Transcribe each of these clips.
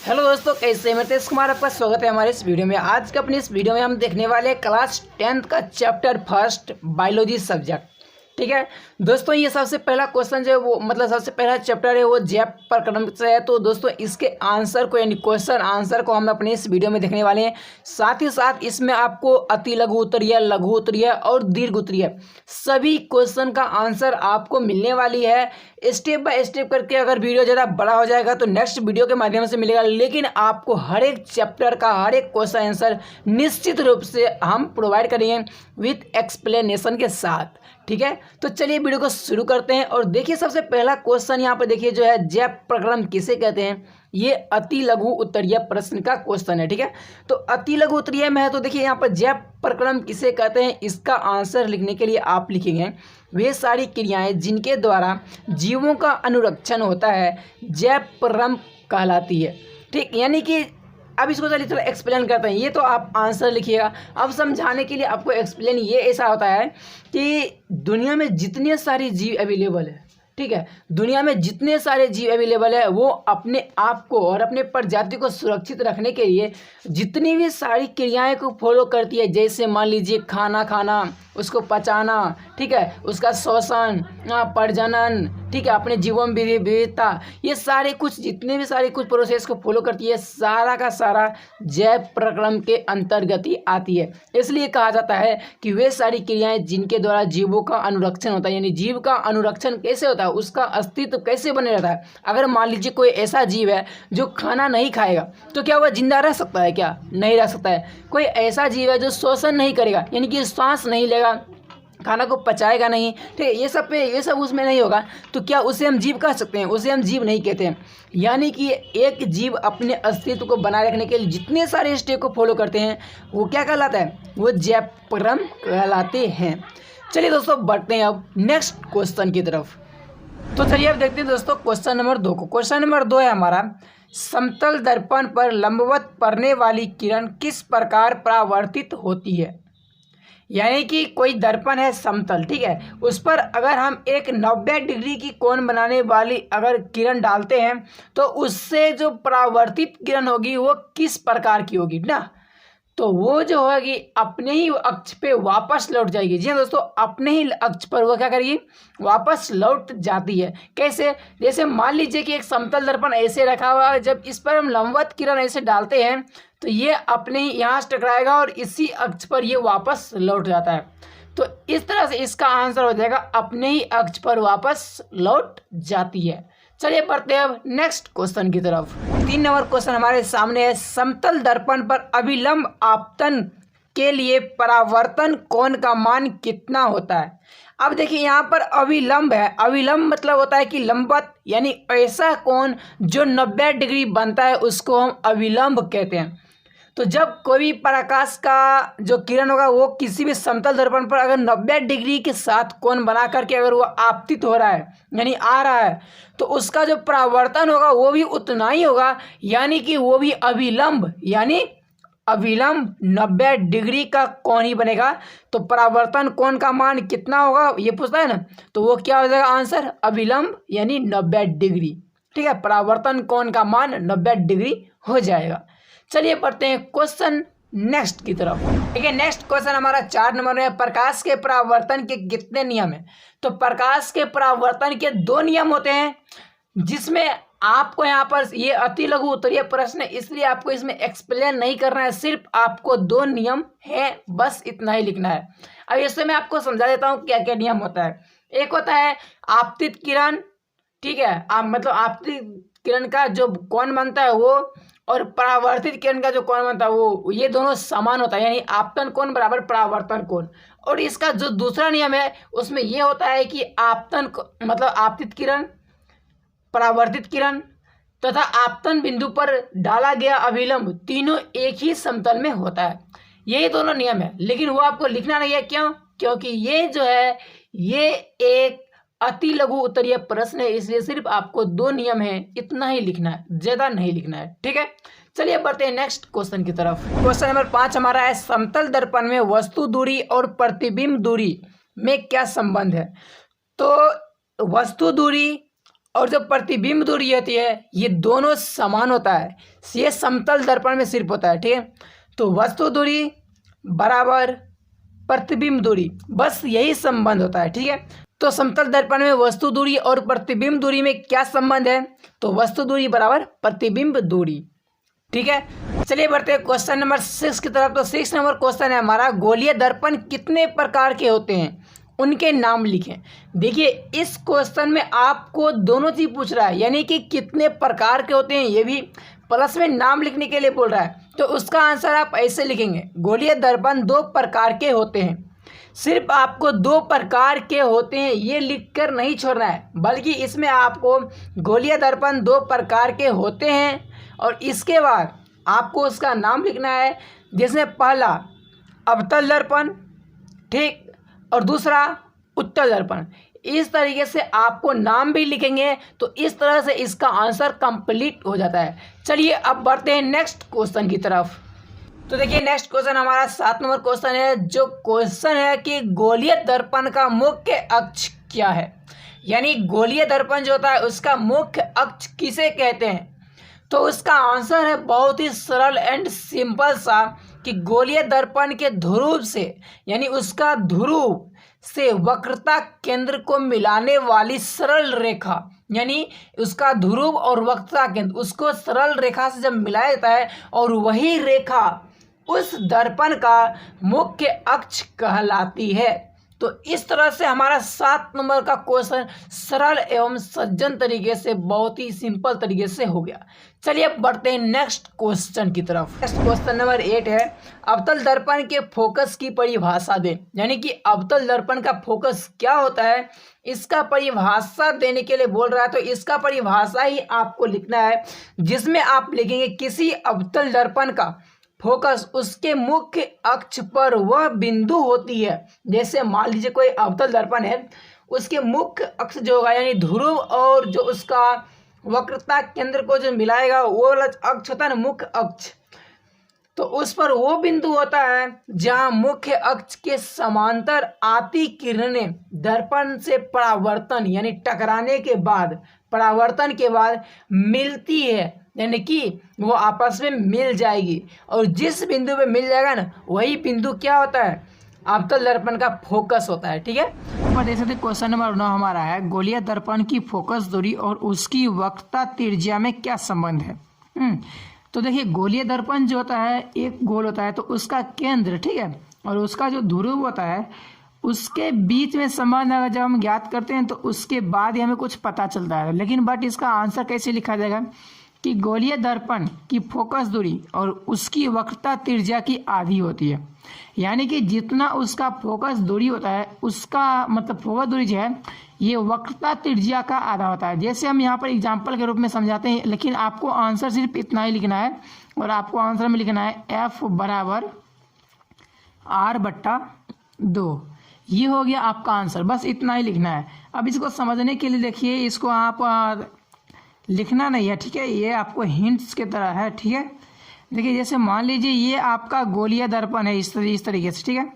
Hello दोस्तों, कैसे हैं? मैं तेज कुमार, आपका स्वागत है हमारे इस वीडियो में। आज के अपनी इस वीडियो में हम देखने वाले हैं क्लास 10th का चैप्टर फर्स्ट बायोलॉजी सब्जेक्ट। ठीक है दोस्तों, ये सबसे पहला क्वेश्चन जो है वो सबसे पहला चैप्टर है वो जैव प्रक्रम से है। तो दोस्तों इसके आंसर को यानी क्वेश्चन आंसर को हम अपने इस वीडियो में देखने वाले हैं। साथ ही साथ इसमें आपको अति लघु उत्तरीय, लघु उत्तरीय और दीर्घ उत्तरीय सभी क्वेश्चन का आंसर आपको मिलने वाली है। स्टेप बाय स्टेप करके अगर वीडियो ज़्यादा बड़ा हो जाएगा तो नेक्स्ट वीडियो के माध्यम से मिलेगा, लेकिन आपको हर एक चैप्टर का हर एक क्वेश्चन आंसर निश्चित रूप से हम प्रोवाइड करेंगे विथ एक्सप्लेनेशन के साथ। ठीक है, तो चलिए वीडियो को शुरू करते हैं। और देखिए सबसे पहला क्वेश्चन यहाँ पर देखिए जो है जैव प्रक्रम किसे कहते हैं। ये अति लघु उत्तरीय प्रश्न का क्वेश्चन है। ठीक है, तो अति लघु उत्तरीय में है तो देखिए यहाँ पर जैव प्रक्रम किसे कहते हैं, इसका आंसर लिखने के लिए आप लिखेंगे वे सारी क्रियाएं जिनके द्वारा जीवों का अनुरक्षण होता है जैव प्रक्रम कहलाती है। ठीक, यानी कि अब इसको चलिए थोड़ा एक्सप्लेन करते हैं। ये तो आप आंसर लिखिएगा। अब समझाने के लिए आपको एक्सप्लेन ये ऐसा होता है कि दुनिया में जितने सारे जीव अवेलेबल है, ठीक है, दुनिया में जितने सारे जीव अवेलेबल है वो अपने आप को और अपने प्रजाति को सुरक्षित रखने के लिए जितनी भी सारी क्रियाएं को फॉलो करती है, जैसे मान लीजिए खाना खाना, उसको पचाना, ठीक है, उसका श्वसन, प्रजनन, ठीक है, अपने जीवन विविधता, ये सारे कुछ जितने भी सारे कुछ प्रोसेस को फॉलो करती है, सारा का सारा जैव प्रक्रम के अंतर्गत ही आती है। इसलिए कहा जाता है कि वे सारी क्रियाएं जिनके द्वारा जीवों का अनुरक्षण होता है, यानी जीव का अनुरक्षण कैसे होता है, उसका अस्तित्व कैसे बने रहता है। अगर मान लीजिए कोई ऐसा जीव है जो खाना नहीं खाएगा तो क्या वह जिंदा रह सकता है? क्या नहीं रह सकता है। कोई ऐसा जीव है जो श्वसन नहीं करेगा, यानी कि सांस नहीं लेगा, खाना को पचाएगा नहीं, ठीक है, ये सब उसमें नहीं होगा, तो क्या उसे हम जीव कह सकते हैं? उसे हम जीव नहीं कहते हैं। यानी कि एक जीव अपने अस्तित्व को बनाए रखने के लिए जितने सारे स्टेप को फॉलो करते हैं वो क्या कहलाता है? वो जैव प्रक्रम कहलाते हैं। चलिए दोस्तों बढ़ते हैं अब नेक्स्ट क्वेश्चन की तरफ। तो चलिए अब देखते हैं दोस्तों क्वेश्चन नंबर 2 को। क्वेश्चन नंबर 2 है हमारा, समतल दर्पण पर लंबवत पड़ने वाली किरण किस प्रकार परावर्तित होती है। यानी कि कोई दर्पण है समतल, ठीक है, उस पर अगर हम एक 90 डिग्री की कोण बनाने वाली अगर किरण डालते हैं तो उससे जो परावर्तित किरण होगी वो किस प्रकार की होगी ना, तो वो जो होगी अपने ही अक्ष पे वापस लौट जाएगी। जी हाँ दोस्तों, अपने ही अक्ष पर वो क्या करेगी? वापस लौट जाती है। कैसे? जैसे मान लीजिए कि एक समतल दर्पण ऐसे रखा हुआ है, जब इस पर हम लंबवत किरण ऐसे डालते हैं तो ये अपने ही यहाँ से टकराएगा और इसी अक्ष पर ये वापस लौट जाता है। तो इस तरह से इसका आंसर हो जाएगा अपने ही अक्ष पर वापस लौट जाती है। चलिए बढ़ते हैं अब नेक्स्ट क्वेश्चन की तरफ। 3 नंबर क्वेश्चन हमारे सामने है, समतल दर्पण पर अभिलंब आपतन के लिए परावर्तन कोण का मान कितना होता है। अब देखिए यहाँ पर अभिलंब है, अभिलंब मतलब होता है कि लंबवत, यानी ऐसा कोण जो 90 डिग्री बनता है उसको हम अभिलंब कहते हैं। तो जब कोई भी प्रकाश का जो किरण होगा वो किसी भी समतल दर्पण पर अगर 90 डिग्री के साथ कोण बना करके अगर वो आपतित हो रहा है यानी आ रहा है तो उसका जो परावर्तन होगा वो भी उतना ही होगा, यानी कि वो भी अभिलंब, यानी अभिलंब 90 डिग्री का कोण ही बनेगा। तो परावर्तन कोण का मान कितना होगा ये पूछता है ना, तो वो क्या हो जाएगा आंसर? अभिलंब यानी 90 डिग्री। ठीक है, परावर्तन कोण का मान 90 डिग्री हो जाएगा। चलिए बढ़ते हैं क्वेश्चन नेक्स्ट की तरफ। ठीक है, नेक्स्ट क्वेश्चन हमारा 4 नंबर में, प्रकाश के परावर्तन के कितने नियम हैं। तो प्रकाश के परावर्तन के 2 नियम होते हैं, जिसमें आपको यहाँ पर ये अति लघु उत्तरीय प्रश्न है इसलिए आपको इसमें एक्सप्लेन नहीं करना है, सिर्फ आपको 2 नियम है, बस इतना ही लिखना है। अब इससे मैं आपको समझा देता हूँ क्या क्या नियम होता है। एक होता है आपतित किरण, ठीक है, मतलब आपतित किरण का जो कोण बनता है वो, और परावर्तित किरण का जो कोण बनता है वो, ये दोनों समान होता है, यानी आपतन कोण बराबर परावर्तन कोण। और इसका जो दूसरा नियम है उसमें ये होता है कि आपतन मतलब आपतित किरण, परावर्तित किरण तथा आपतन बिंदु पर डाला गया अभिलंब तीनों एक ही समतल में होता है। यही दोनों नियम है, लेकिन वो आपको लिखना नहीं है। क्यों? क्योंकि ये जो है ये एक अति लघु उत्तरीय प्रश्न है, इसलिए सिर्फ आपको 2 नियम है, इतना ही लिखना है, ज्यादा नहीं लिखना है। ठीक है, चलिए बढ़ते हैं नेक्स्ट क्वेश्चन की तरफ। क्वेश्चन नंबर 5 हमारा है, समतल दर्पण में वस्तु दूरी और प्रतिबिंब दूरी में क्या संबंध है। तो वस्तु दूरी और जो प्रतिबिंब दूरी होती है ये दोनों समान होता है। ये समतल दर्पण में सिर्फ होता है, ठीक है। तो वस्तु दूरी बराबर प्रतिबिंब दूरी, बस यही संबंध होता है, ठीक है। तो समतल दर्पण में वस्तु दूरी और प्रतिबिंब दूरी में क्या संबंध है? तो वस्तु दूरी बराबर प्रतिबिंब दूरी, ठीक है। चलिए बढ़ते हैं क्वेश्चन नंबर 6 की तरफ। तो 6 नंबर क्वेश्चन है हमारा, गोलीय दर्पण कितने प्रकार के होते हैं, उनके नाम लिखें। देखिए इस क्वेश्चन में आपको दोनों चीज पूछ रहा है, यानी कि कितने प्रकार के होते हैं, ये भी प्लस में नाम लिखने के लिए बोल रहा है। तो उसका आंसर आप ऐसे लिखेंगे, गोलीय दर्पण 2 प्रकार के होते हैं। सिर्फ आपको 2 प्रकार के होते हैं ये लिखकर नहीं छोड़ना है, बल्कि इसमें आपको गोलीय दर्पण 2 प्रकार के होते हैं और इसके बाद आपको उसका नाम लिखना है, जिसमें पहला अवतल दर्पण, ठीक, और दूसरा उत्तल दर्पण। इस तरीके से आपको नाम भी लिखेंगे तो इस तरह से इसका आंसर कंप्लीट हो जाता है। चलिए अब बढ़ते हैं नेक्स्ट क्वेश्चन की तरफ। तो देखिए नेक्स्ट क्वेश्चन हमारा 7 नंबर क्वेश्चन है, जो क्वेश्चन है कि गोलीय दर्पण का मुख्य अक्ष क्या है, यानी गोलीय दर्पण जो होता है उसका मुख्य अक्ष किसे कहते हैं। तो उसका आंसर है बहुत ही सरल एंड सिंपल सा, कि गोलीय दर्पण के ध्रुव से, यानी उसका ध्रुव से वक्रता केंद्र को मिलाने वाली सरल रेखा, यानी उसका ध्रुव और वक्रता केंद्र, उसको सरल रेखा से जब मिलाया जाता है और वही रेखा उस दर्पण का मुख्य अक्ष कहलाती है। तो इस तरह से हमारा 7 नंबर का क्वेश्चन सरल एवं सज्जन तरीके से, बहुत ही सिंपल तरीके से हो गया। चलिए अब बढ़ते हैं नेक्स्ट क्वेश्चन की तरफ। नेक्स्ट क्वेश्चन नंबर 8 है, अवतल दर्पण के फोकस की परिभाषा दें, यानी कि अवतल दर्पण का फोकस क्या होता है, इसका परिभाषा देने के लिए बोल रहा है। तो इसका परिभाषा ही आपको लिखना है, जिसमें आप लिखेंगे किसी अवतल दर्पण का फोकस उसके मुख्य अक्ष पर वह बिंदु होती है। जैसे मान लीजिए कोई अवतल दर्पण है, उसके मुख्य अक्ष जो होगा, यानी ध्रुव और जो उसका वक्रता केंद्र को जो मिलाएगा वो वाला अक्ष होता है ना, मुख्य अक्ष, तो उस पर वो बिंदु होता है जहां मुख्य अक्ष के समांतर आती किरणें दर्पण से परावर्तन, यानी टकराने के बाद, परावर्तन के बाद मिलती है, यानी कि वो आपस में मिल जाएगी। और जिस बिंदु पे मिल जाएगा ना, वही बिंदु क्या होता है, अवतल दर्पण का फोकस होता है, ठीक है। ऊपर देख सकते क्वेश्चन नंबर 9 हमारा है, गोलीय दर्पण की फोकस दूरी और उसकी वक्रता त्रिज्या में क्या संबंध है। तो देखिए गोलीय दर्पण जो होता है एक गोल होता है, तो उसका केंद्र, ठीक है, और उसका जो ध्रुव होता है उसके बीच में संबंध अगर जब हम ज्ञात करते हैं तो उसके बाद ही हमें कुछ पता चलता है। लेकिन बट इसका आंसर कैसे लिखा जाएगा कि गोलीय दर्पण की फोकस दूरी और उसकी वक्रता त्रिज्या की आधी होती है, यानी कि जितना उसका फोकस दूरी होता है उसका मतलब फोकस दूरी जो है ये वक्रता त्रिज्या का आधा होता है। जैसे हम यहाँ पर एग्जांपल के रूप में समझाते हैं, लेकिन आपको आंसर सिर्फ इतना ही लिखना है, और आपको आंसर में लिखना है F बराबर R/2। ये हो गया आपका आंसर, बस इतना ही लिखना है। अब इसको समझने के लिए देखिए, इसको आप लिखना नहीं है, ठीक है, ये आपको हिंट्स की तरह है, ठीक है। देखिए जैसे मान लीजिए ये आपका गोलीय दर्पण है इस तरीके से, ठीक है।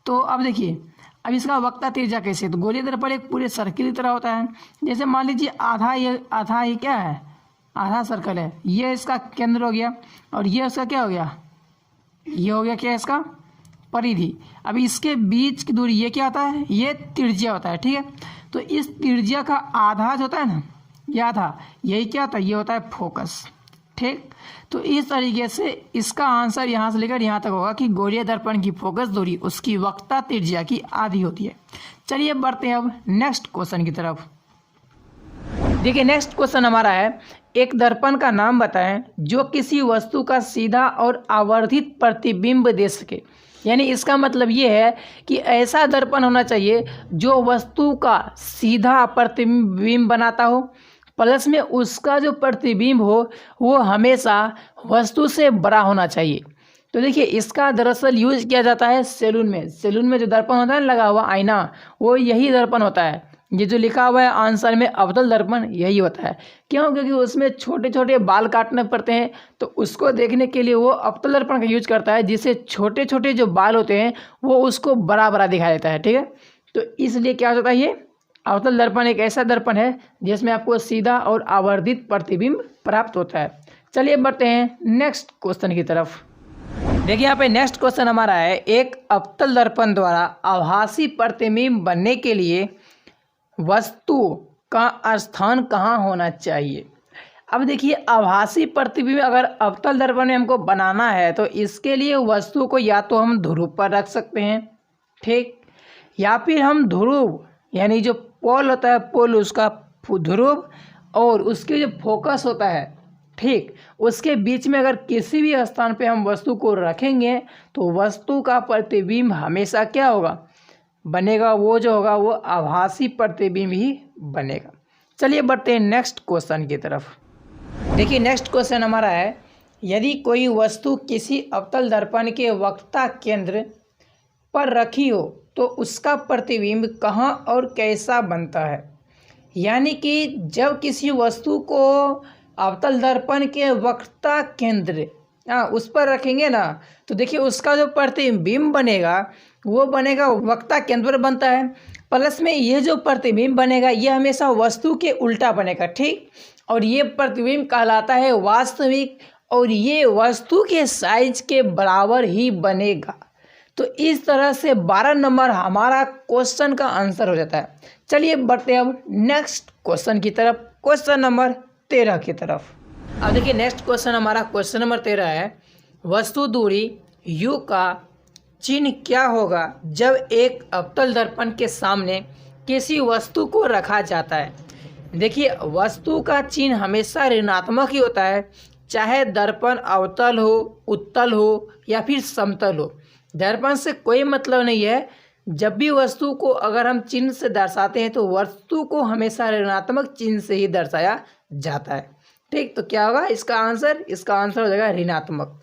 तो अब देखिए अब इसका वक्रता त्रिज्या कैसे, तो गोलीय दर्पण एक पूरे सर्किल की तरह होता है। जैसे मान लीजिए आधा ये क्या है, आधा सर्कल है, ये इसका केंद्र हो गया और ये उसका क्या हो गया, ये हो गया क्या इसका परिधि। अब इसके बीच की दूरी ये क्या होता है, ये त्रिज्या होता है, ठीक है। तो इस त्रिज्या का आधा जो होता है ना, ये आधा, यही क्या होता है, ये होता है फोकस, ठीक। तो इस तरीके से इसका आंसर यहाँ से लेकर यहाँ तक होगा कि गोलीय दर्पण की फोकस दूरी उसकी वक्रता त्रिज्या की आधी होती है। चलिए बढ़ते हैं अब नेक्स्ट क्वेश्चन की तरफ। देखिए नेक्स्ट क्वेश्चन हमारा है, एक दर्पण का नाम बताएं जो किसी वस्तु का सीधा और आवर्धित प्रतिबिंब दे सके। यानी इसका मतलब ये है कि ऐसा दर्पण होना चाहिए जो वस्तु का सीधा प्रतिबिंब बनाता हो, प्लस में उसका जो प्रतिबिंब हो वो हमेशा वस्तु से बड़ा होना चाहिए। तो देखिए इसका दरअसल यूज किया जाता है सैलून में जो दर्पण होता है लगा हुआ आईना, वो यही दर्पण होता है। ये जो लिखा हुआ है आंसर में अवतल दर्पण, यही होता है। क्यों? क्योंकि उसमें छोटे छोटे बाल काटने पड़ते हैं, तो उसको देखने के लिए वो अवतल दर्पण का यूज करता है, जिससे छोटे छोटे जो बाल होते हैं वो उसको बड़ा बड़ा दिखाई देता है, ठीक है। तो इसलिए क्या होता है, ये अवतल दर्पण एक ऐसा दर्पण है जिसमें आपको सीधा और आवर्धित प्रतिबिंब प्राप्त होता है। चलिए बढ़ते हैं नेक्स्ट क्वेश्चन की तरफ। देखिए यहाँ पे नेक्स्ट क्वेश्चन हमारा है, एक अवतल दर्पण द्वारा आभासी प्रतिबिंब बनने के लिए वस्तु का स्थान कहाँ होना चाहिए। अब देखिए आभासी प्रतिबिंब अगर अवतल दर्पण में हमको बनाना है तो इसके लिए वस्तु को या तो हम ध्रुव पर रख सकते हैं, ठीक, या फिर हम ध्रुव यानी जो पोल होता है पोल उसका ध्रुव और उसके जो फोकस होता है, ठीक, उसके बीच में अगर किसी भी स्थान पे हम वस्तु को रखेंगे तो वस्तु का प्रतिबिंब हमेशा क्या होगा, बनेगा, वो जो होगा वो आभासी प्रतिबिंब ही बनेगा। चलिए बढ़ते हैं नेक्स्ट क्वेश्चन की तरफ। देखिए नेक्स्ट क्वेश्चन हमारा है, यदि कोई वस्तु किसी अवतल दर्पण के वक्रता केंद्र पर रखी हो तो उसका प्रतिबिंब कहाँ और कैसा बनता है। यानी कि जब किसी वस्तु को अवतल दर्पण के वक्रता केंद्र उस पर रखेंगे ना तो देखिए उसका जो प्रतिबिंब बनेगा वो बनेगा वक्रता केंद्र पर बनता है, प्लस में ये जो प्रतिबिंब बनेगा ये हमेशा वस्तु के उल्टा बनेगा, ठीक, और ये प्रतिबिंब कहलाता है वास्तविक और ये वस्तु के साइज के बराबर ही बनेगा। तो इस तरह से 12 नंबर हमारा क्वेश्चन का आंसर हो जाता है। चलिए बढ़ते हैं अब नेक्स्ट क्वेश्चन की तरफ, क्वेश्चन नंबर 13 की तरफ। अब देखिए नेक्स्ट क्वेश्चन हमारा क्वेश्चन नंबर 13 है, वस्तु दूरी U का चिन्ह क्या होगा जब एक अवतल दर्पण के सामने किसी वस्तु को रखा जाता है। देखिए वस्तु का चिन्ह हमेशा ऋणात्मक ही होता है, चाहे दर्पण अवतल हो, उत्तल हो या फिर समतल हो, दर्पण से कोई मतलब नहीं है। जब भी वस्तु को अगर हम चिन्ह से दर्शाते हैं तो वस्तु को हमेशा ऋणात्मक चिन्ह से ही दर्शाया जाता है, ठीक। तो क्या होगा इसका आंसर हो जाएगा ऋणात्मक।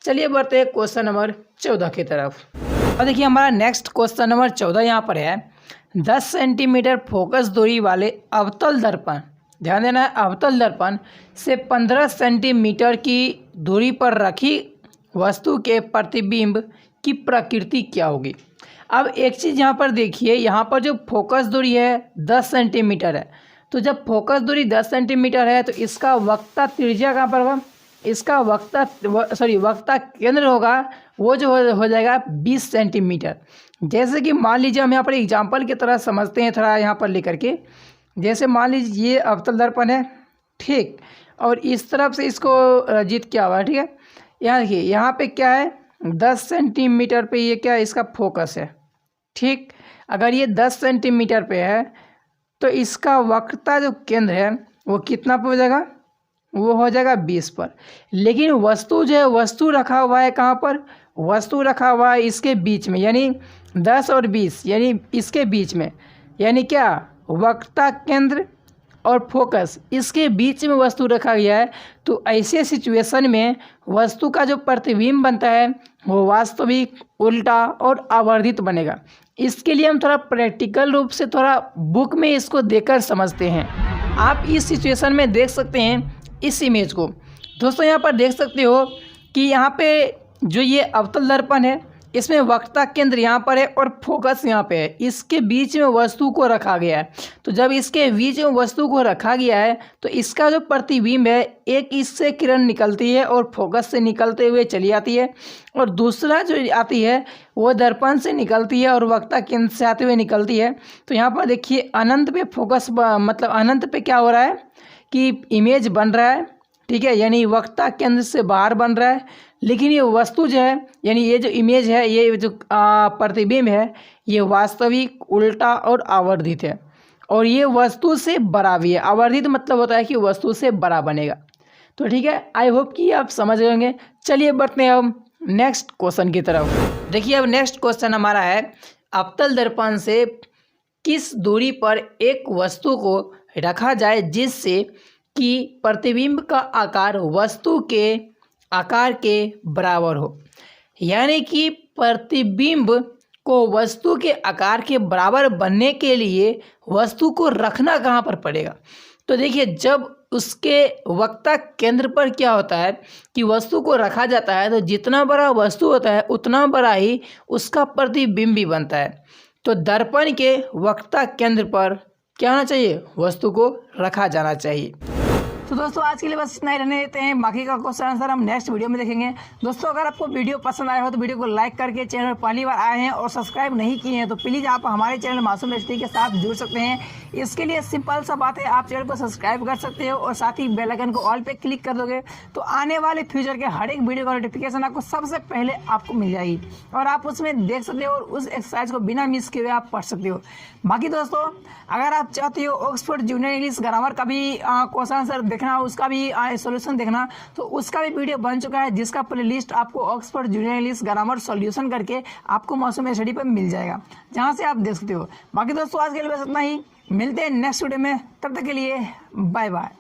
चलिए बढ़ते हैं क्वेश्चन नंबर 14 की तरफ। और देखिए हमारा नेक्स्ट क्वेश्चन नंबर 14 यहाँ पर है, 10 सेंटीमीटर फोकस दूरी वाले अवतल दर्पण, ध्यान देना है, अवतल दर्पण से 15 सेंटीमीटर की दूरी पर रखी वस्तु के प्रतिबिंब की प्रकृति क्या होगी। अब एक चीज़ यहाँ पर देखिए, यहाँ पर जो फोकस दूरी है 10 सेंटीमीटर है, तो जब फोकस दूरी 10 सेंटीमीटर है तो इसका वक्रता त्रिज्या कहाँ पर होगा, इसका वक्रता केंद्र होगा वो जो हो जाएगा 20 सेंटीमीटर। जैसे कि मान लीजिए हम यहाँ पर एग्जाम्पल की तरह समझते हैं, थोड़ा यहाँ पर लेकर के, जैसे मान लीजिए ये अवतल दर्पण है, ठीक, और इस तरफ से इसको रजित किया हुआ है, ठीक है। यहाँ देखिए यहाँ पे क्या है 10 सेंटीमीटर पे ये क्या है इसका फोकस है, ठीक। अगर ये 10 सेंटीमीटर पे है तो इसका वक्रता जो केंद्र है वो कितना पे हो जाएगा, वो हो जाएगा 20 पर। लेकिन वस्तु जो है वस्तु रखा हुआ है कहाँ पर, वस्तु रखा हुआ है इसके बीच में, यानी 10 और 20 यानी इसके बीच में, यानी क्या वक्रता केंद्र और फोकस इसके बीच में वस्तु रखा गया है। तो ऐसे सिचुएशन में वस्तु का जो प्रतिबिंब बनता है वो वास्तविक, उल्टा और आवर्धित बनेगा। इसके लिए हम थोड़ा प्रैक्टिकल रूप से थोड़ा बुक में इसको देखकर समझते हैं। आप इस सिचुएशन में देख सकते हैं इस इमेज को दोस्तों, यहाँ पर देख सकते हो कि यहाँ पे जो ये अवतल दर्पण है इसमें वक्रता केंद्र यहाँ पर है और फोकस यहाँ पे है, इसके बीच में वस्तु को रखा गया है। तो जब इसके बीच में वस्तु को रखा गया है तो इसका जो प्रतिबिंब है एक इससे किरण निकलती है और फोकस से निकलते हुए चली आती है, और दूसरा जो आती है वो दर्पण से निकलती है और वक्रता केंद्र से आते हुए निकलती है। तो यहाँ पर देखिए अनंत पे फोकस मतलब अनंत पे क्या हो रहा है कि इमेज बन रहा है, ठीक है, यानी वक्रता केंद्र से बाहर बन रहा है। लेकिन ये वस्तु जो है यानी ये जो इमेज है, ये जो प्रतिबिंब है ये वास्तविक, उल्टा और आवर्धित है, और ये वस्तु से बड़ा भी है। आवर्धित मतलब होता है कि वस्तु से बड़ा बनेगा। तो ठीक है, आई होप कि आप समझ गए होंगे। चलिए बढ़ते हैं हम नेक्स्ट क्वेश्चन की तरफ। देखिए अब नेक्स्ट क्वेश्चन हमारा है, अवतल दर्पण से किस दूरी पर एक वस्तु को रखा जाए जिससे कि प्रतिबिंब का आकार वस्तु के आकार के बराबर हो। यानी कि प्रतिबिंब को वस्तु के आकार के बराबर बनने के लिए वस्तु को रखना कहाँ पर पड़ेगा। तो देखिए जब उसके वक्रता केंद्र पर क्या होता है कि वस्तु को रखा जाता है तो जितना बड़ा वस्तु होता है उतना बड़ा ही उसका प्रतिबिंब भी बनता है। तो दर्पण के वक्रता केंद्र पर क्या होना चाहिए, वस्तु को रखा जाना चाहिए। तो दोस्तों आज के लिए बस इतना ही रहने देते हैं, बाकी का क्वेश्चन आंसर हम नेक्स्ट वीडियो में देखेंगे। दोस्तों अगर आपको वीडियो पसंद आया हो तो वीडियो को लाइक करके, चैनल पर पहली बार आए हैं और सब्सक्राइब नहीं किए हैं तो प्लीज़ आप हमारे चैनल मासूम स्टडी के साथ जुड़ सकते हैं। इसके लिए सिंपल सा बात है, आप चैनल को सब्सक्राइब कर सकते हो और साथ ही बेल आइकन को ऑल पे क्लिक कर दोगे तो आने वाले फ्यूचर के हर एक वीडियो का नोटिफिकेशन आपको सबसे पहले आपको मिल जाएगी और आप उसमें देख सकते हो और उस एक्सरसाइज को बिना मिस किए हुए आप पढ़ सकते हो। बाकी दोस्तों अगर आप चाहते हो ऑक्सफोर्ड जूनियर इंग्लिश ग्रामर का भी क्वेश्चन आंसर देखना, उसका भी सॉल्यूशन देखना, तो उसका भी वीडियो बन चुका है जिसका प्लेलिस्ट आपको Oxford junior English grammar solution करके आपको मौसम स्टडी पर मिल जाएगा, जहां से आप देख सकते हो। बाकी दोस्तों आज के लिए बस इतना ही, मिलते हैं नेक्स्ट वीडियो में, तब तक के लिए बाय बाय।